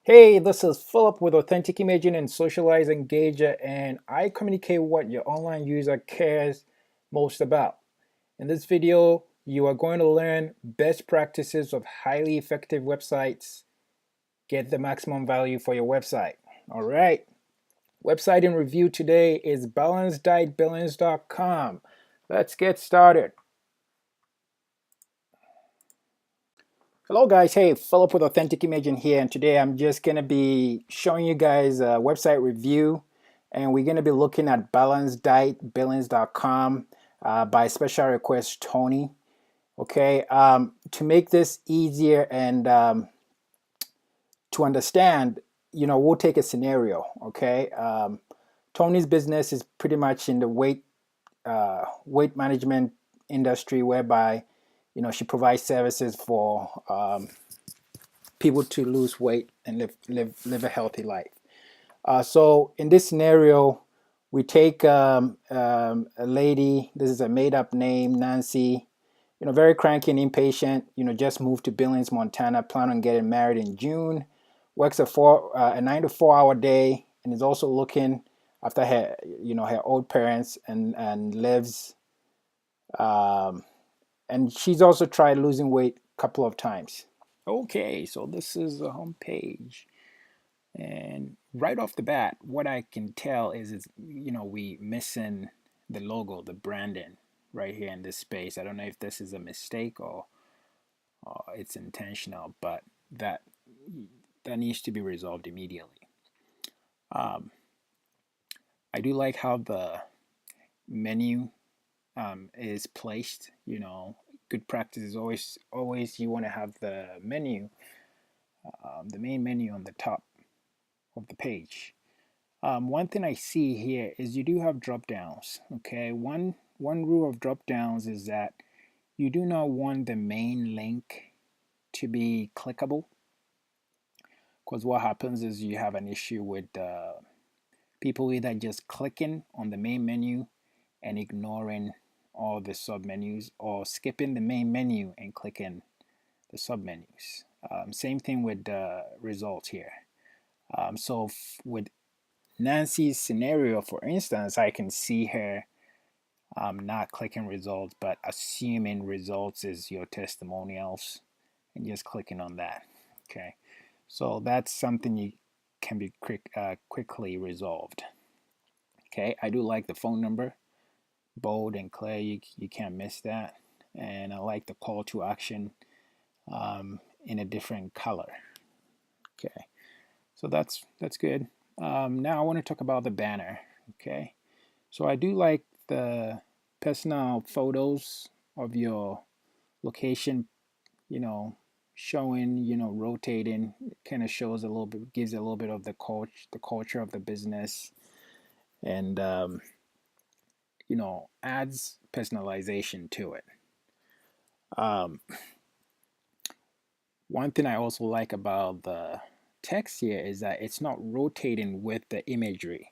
Hey, this is Philip with Authentic Imaging and Socialize Engager, and I communicate what your online user cares most about. In this video, you are going to learn best practices of highly effective websites, get the maximum value for your website. All right, website in review today is balancedietbalance.com. Let's get started. Hello guys, hey, Philip with Authentic Imaging here, and today I'm just going to be showing you guys a website review, and we're going to be looking at balancedietbalance.com by special request Tony. Okay, to make this easier and to understand, we'll take a scenario. Okay, Tony's business is pretty much in the weight management industry, whereby she provides services for people to lose weight and live a healthy life. So in this scenario, we take a lady. This is a made up name, Nancy. Very cranky and impatient. Just moved to Billings, Montana. Plan on getting married in June. Works a 9 to 4 hour day, and is also looking after her old parents, and lives. Um, and she's also tried losing weight a couple of times. Okay, so this is the home page. And right off the bat, what I can tell is we missing the logo, the branding right here in this space. I don't know if this is a mistake or it's intentional, but that needs to be resolved immediately. Um, I do like how the menu is placed. Good practice is always you want to have the menu, the main menu on the top of the page. One thing I see here is you do have drop downs. Okay, one rule of drop downs is that you do not want the main link to be clickable, because what happens is you have an issue with people either just clicking on the main menu and ignoring all the submenus, or skipping the main menu and clicking the submenus. Same thing with the results here. So with Nancy's scenario, for instance, I can see her not clicking results, but assuming results is your testimonials and just clicking on that. Okay, so that's something you can be quickly resolved. Okay, I do like the phone number, bold and clear. You can't miss that, and I like the call to action in a different color. Okay, so that's good. Now I want to talk about the banner. Okay, so I do like the personal photos of your location, you know, showing, rotating. It kind of shows a little bit, gives a little bit of the culture of the business, and adds personalization to it. Um, One thing I also like about the text here is that it's not rotating with the imagery.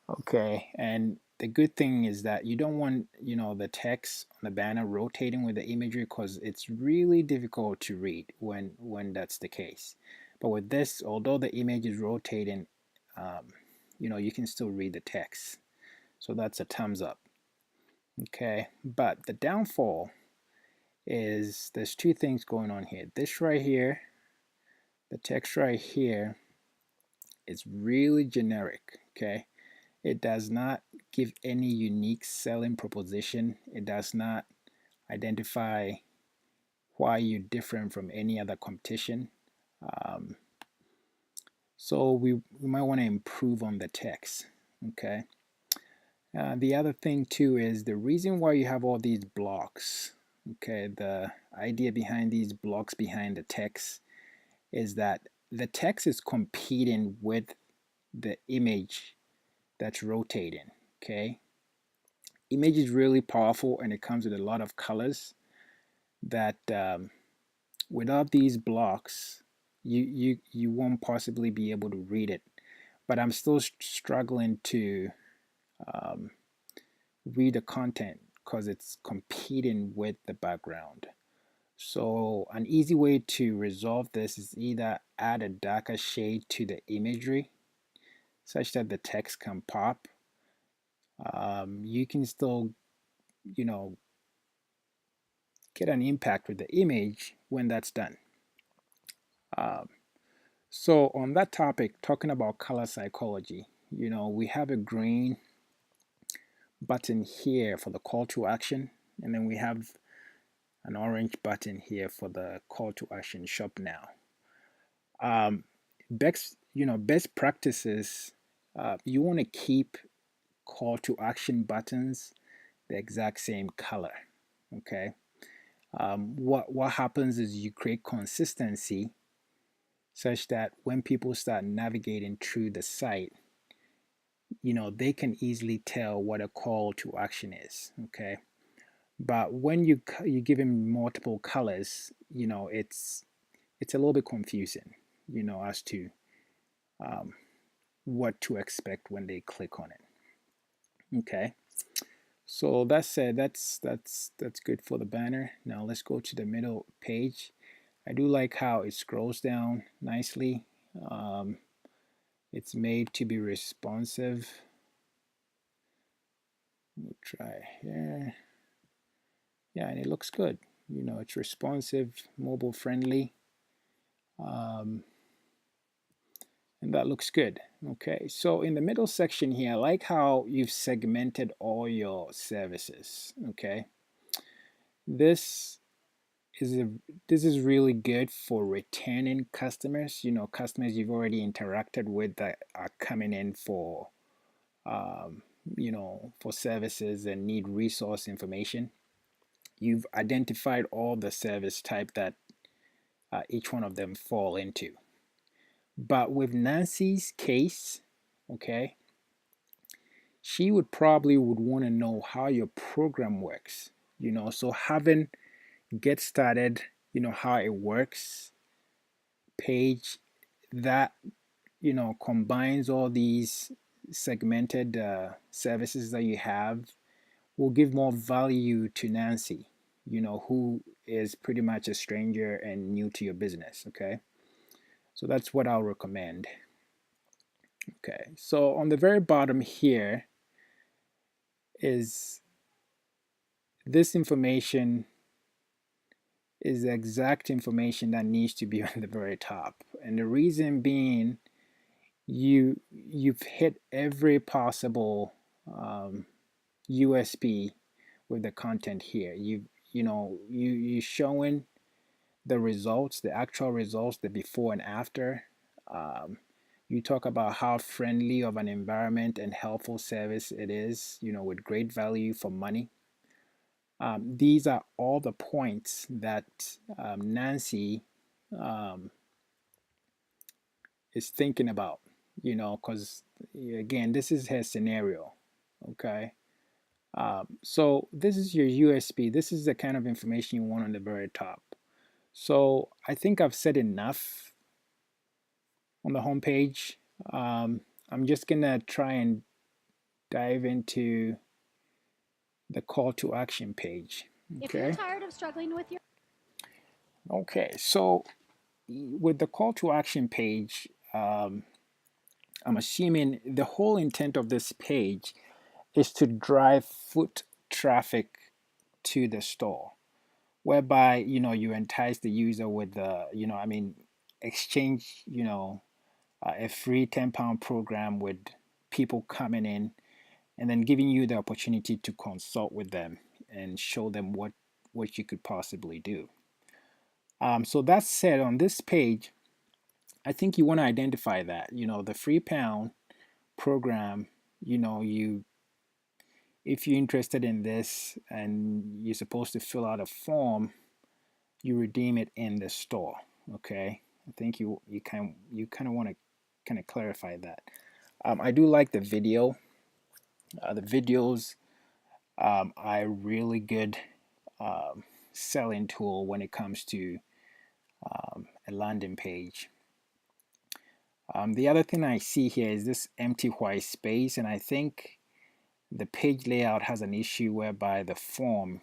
Okay, and the good thing is that you don't want, the text on the banner rotating with the imagery, because it's really difficult to read when that's the case. But with this, although the image is rotating, um, you can still read the text. So that's a thumbs up. Okay, but the downfall is there's two things going on here. This right here, the text right here, is really generic. Okay, it does not give any unique selling proposition. It does not identify why you're different from any other competition. Um, so we might want to improve on the text. Okay. The other thing too is the reason why you have all these blocks. Okay, the idea behind these blocks behind the text is that the text is competing with the image that's rotating. Okay, image is really powerful, and it comes with a lot of colors that without these blocks you won't possibly be able to read it. But I'm still struggling to um, read the content because it's competing with the background. So an easy way to resolve this is either add a darker shade to the imagery such that the text can pop. You can still, you know, get an impact with the image when that's done. Um, so on that topic, talking about color psychology, we have a green button here for the call to action, and then we have an orange button here for the call to action shop now. Best practices, you want to keep call to action buttons the exact same color. Okay. What happens is you create consistency such that when people start navigating through the site, they can easily tell what a call to action is. Okay. But when you give them multiple colors, it's a little bit confusing, as to um, what to expect when they click on it. Okay. So that's good for the banner. Now let's go to the middle page. I do like how it scrolls down nicely. It's made to be responsive. We'll try here. Yeah, and it looks good. It's responsive, mobile friendly, and that looks good. Okay, so in the middle section here, I like how you've segmented all your services. Okay, this this is really good for returning customers. Customers you've already interacted with that are coming in for for services and need resource information. You've identified all the service type that each one of them fall into. But with Nancy's case, okay, she would probably would want to know how your program works. So having get started, how it works page that combines all these segmented services that you have will give more value to Nancy, who is pretty much a stranger and new to your business. Okay, so that's what I'll recommend. Okay, so on the very bottom here is this information is the exact information that needs to be on the very top, and the reason being you've hit every possible USP with the content here. You showing the results, the actual results, the before and after. You talk about how friendly of an environment and helpful service it is, with great value for money. These are all the points that Nancy is thinking about, because again, this is her scenario. Okay. So this is your USB. This is the kind of information you want on the very top. So I think I've said enough on the home page. I'm just gonna try and dive into the call to action page. Okay. If you're tired of struggling with your Okay, so with the call to action page, I'm assuming the whole intent of this page is to drive foot traffic to the store, whereby you entice the user with the exchange a free £10 program with people coming in, and then giving you the opportunity to consult with them and show them what you could possibly do. So that said, on this page, I think you want to identify that the free pound program. You if you're interested in this and you're supposed to fill out a form, you redeem it in the store. Okay, I think you kind of want to kind of clarify that. I do like the video. The videos are a really good selling tool when it comes to a landing page. The other thing I see here is this empty white space, and I think the page layout has an issue whereby the form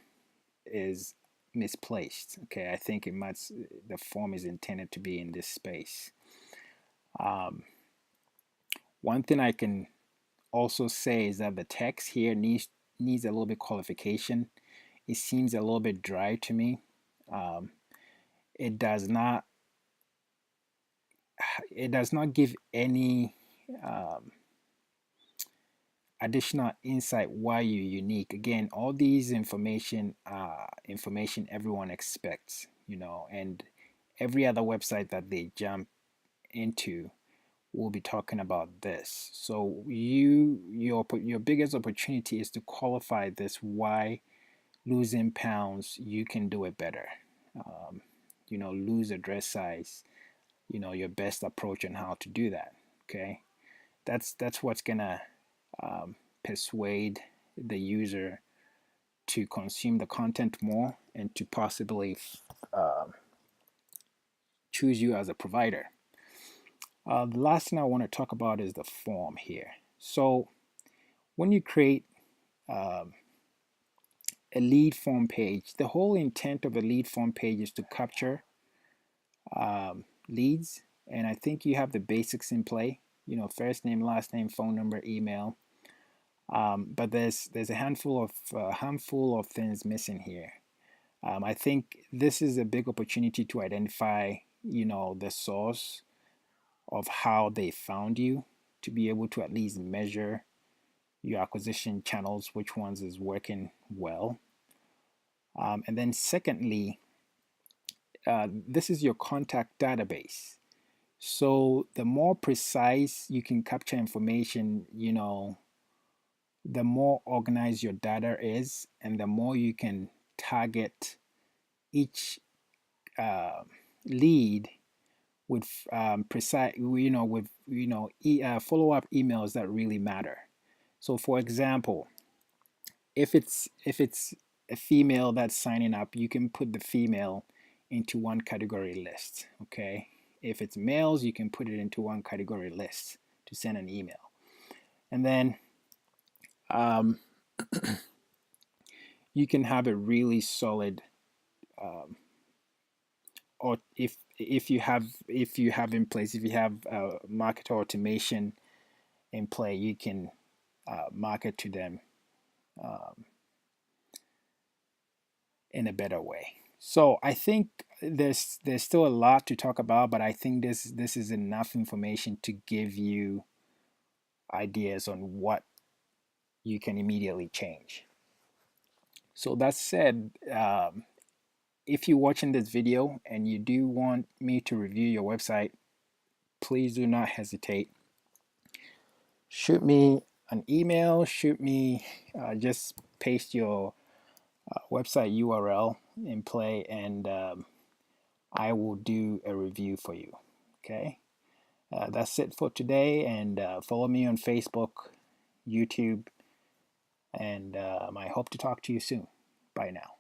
is misplaced. Okay, I think the form is intended to be in this space. One thing I can also say is that the text here needs a little bit qualification. It seems a little bit dry to me. It does not give any additional insight why you're unique. Again, all these information everyone expects, and every other website that they jump into will be talking about this. So your biggest opportunity is to qualify this why losing pounds you can do it better. Lose a dress size, your best approach on how to do that. Okay, that's what's gonna persuade the user to consume the content more and to possibly choose you as a provider. The last thing I want to talk about is the form here. So when you create a lead form page, the whole intent of a lead form page is to capture leads, and I think you have the basics in play. First name, last name, phone number, email. But there's a handful of things missing here. I think this is a big opportunity to identify, the source of how they found you, to be able to at least measure your acquisition channels, which ones is working well. And then secondly, this is your contact database. So the more precise you can capture information, the more organized your data is, and the more you can target each lead with precise, with follow-up emails that really matter. So, for example, if it's a female that's signing up, you can put the female into one category list. Okay, if it's males, you can put it into one category list to send an email, and then you can have a really solid, or if you have in place, if you have market automation in play, you can market to them in a better way. So I think there's still a lot to talk about, but I think this is enough information to give you ideas on what you can immediately change. So that said, if you're watching this video and you do want me to review your website, please do not hesitate. Shoot me an email, just paste your website URL in play, and I will do a review for you. Okay, that's it for today, and follow me on Facebook, YouTube, and I hope to talk to you soon. Bye now.